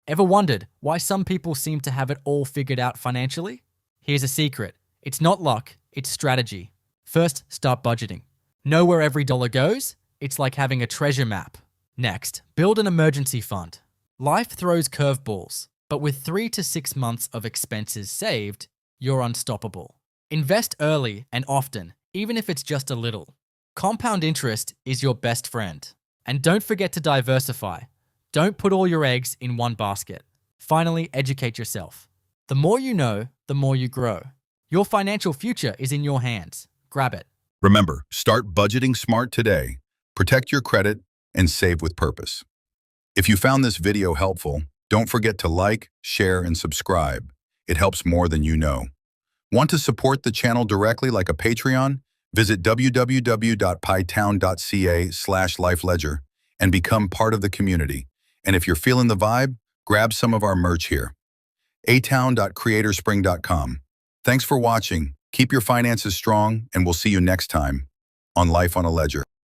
Ever wondered why some people seem to have it all figured out financially? Here's a secret. It's not luck, it's strategy. First, start budgeting. Know where every dollar goes? It's like having a treasure map. Next, build an emergency fund. Life throws curveballs, but with 3 to 6 months of expenses saved, you're unstoppable. Invest early and often, even if it's just a little. Compound interest is your best friend. And don't forget to diversify. Don't put all your eggs in one basket. Finally, educate yourself. The more you know, the more you grow. Your financial future is in your hands. Grab it. Remember, start budgeting smart today, protect your credit, and save with purpose. If you found this video helpful, don't forget to like, share, and subscribe. It helps more than you know. Want to support the channel directly like a Patreon? Visit www.pytown.ca/lifeledger and become part of the community. And if you're feeling the vibe, grab some of our merch here. atown.creatorspring.com. Thanks for watching. Keep your finances strong, and we'll see you next time on Life on a Ledger.